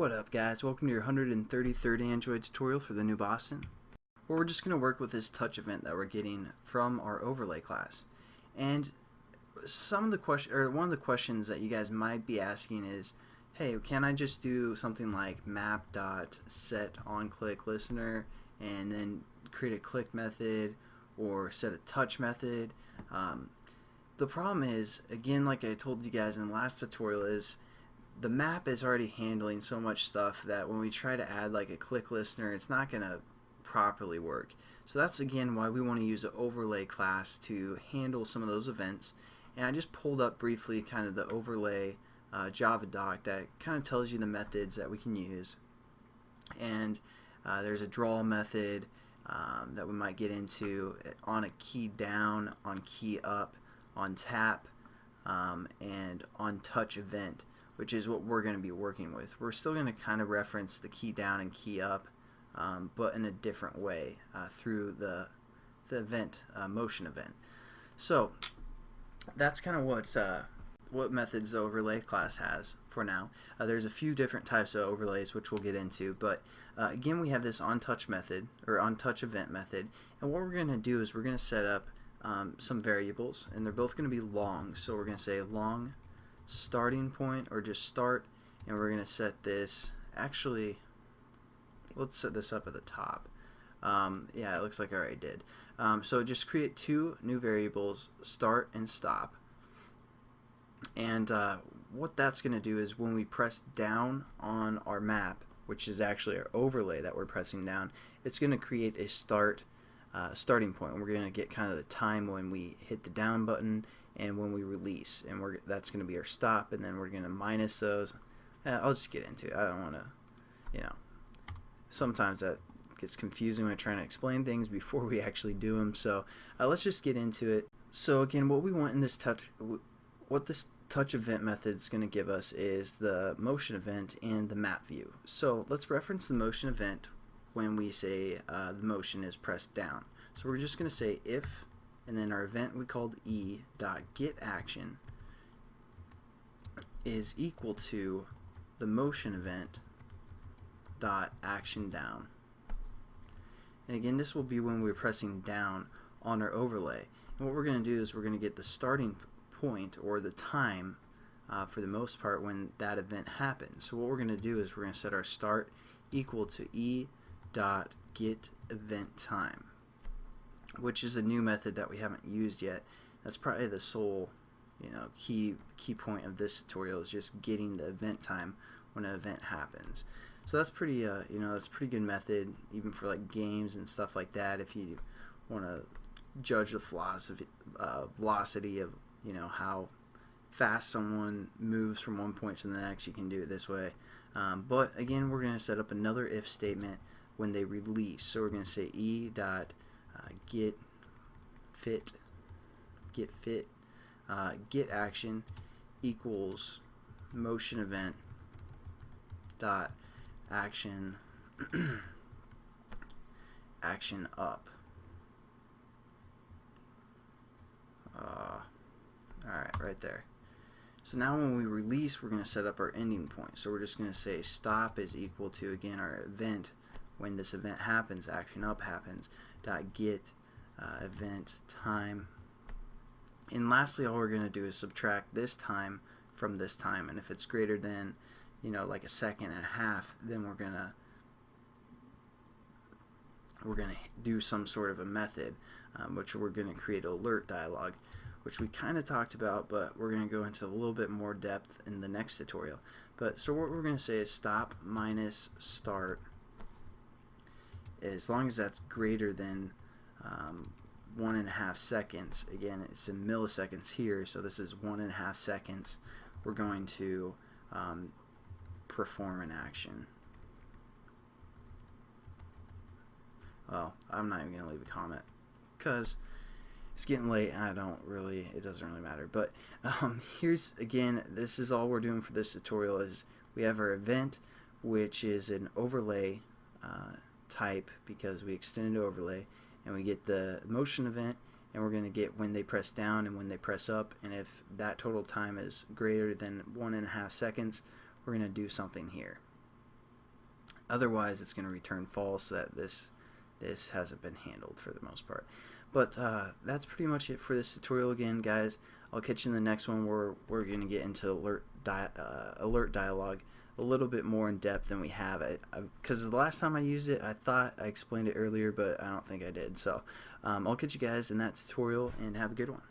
What up guys, welcome to your 133rd Android tutorial for the new Boston, where we're just going to work with this touch event that we're getting from our overlay class. And one of the questions that you guys might be asking is, hey, can I just do something like map.setOnClickListener and then create a click method or set a touch method? The problem is, again, like I told you guys in the last tutorial, is the map is already handling so much stuff that when we try to add like a click listener, it's not going to properly work. So that's again why we want to use an overlay class to handle some of those events. And I just pulled up briefly kind of the overlay Java doc that kind of tells you the methods that we can use. And there's a draw method that we might get into on a key down, on key up, on tap, and on touch event, which is what we're going to be working with. We're still going to kind of reference the key down and key up, but in a different way through the event, motion event. So that's kind of what methods the overlay class has for now. There's a few different types of overlays which we'll get into, but again, we have this onTouch method or onTouch event method, and what we're going to do is we're going to set up some variables, and they're both going to be long. So we're going to say long starting point, or just start, and we're going to set this, actually let's set this up at the top. Yeah, it looks like I already did. So just create two new variables, start and stop, and what that's going to do is when we press down on our map, which is actually our overlay that we're pressing down, it's going to create a starting point. We're going to get kind of the time when we hit the down button and when we release, and that's going to be our stop, and then we're going to minus those. I'll just get into it. I don't want to, sometimes that gets confusing when I'm trying to explain things before we actually do them. So let's just get into it. So again, what we want in this what this touch event method is going to give us is the motion event and the map view. So let's reference the motion event when we say the motion is pressed down. So we're just going to say if, and then our event we called e.getAction is equal to the motion event dot action down. And again, this will be when we're pressing down on our overlay. And what we're going to do is we're going to get the starting point, or the time for the most part, when that event happens. So what we're going to do is we're going to set our start equal to e.getEventTime, which is a new method that we haven't used yet. That's probably the sole key point of this tutorial, is just getting the event time when an event happens. So that's pretty that's a pretty good method even for like games and stuff like that. If you want to judge the velocity of how fast someone moves from one point to the next, you can do it this way. But again, we're going to set up another if statement when they release. So we're going to say getAction equals motion event dot action action up. Alright, right there. So now when we release, we're going to set up our ending point. So we're just going to say stop is equal to, again, our event when this event happens, action up happens, dot get event time. And lastly, all we're going to do is subtract this time from this time, and if it's greater than like a second and a half, then we're gonna do some sort of a method, which we're going to create an alert dialog, which we kind of talked about, but we're going to go into a little bit more depth in the next tutorial. But so what we're going to say is stop minus start, as long as that's greater than 1.5 seconds. Again, it's in milliseconds here, so this is 1.5 seconds. We're going to perform an action. Well, I'm not even going to leave a comment because it's getting late and it doesn't really matter. But here's, again, this is all we're doing for this tutorial. Is we have our event, which is an overlay type because we extended overlay, and we get the motion event, and we're going to get when they press down and when they press up, and if that total time is greater than 1.5 seconds, we're going to do something here. Otherwise, it's going to return false that this hasn't been handled for the most part. But that's pretty much it for this tutorial again, guys. I'll catch you in the next one where we're going to get into alert dialog a little bit more in depth than we have. Because the last time I used it, I thought I explained it earlier, but I don't think I did. So I'll catch you guys in that tutorial, and have a good one.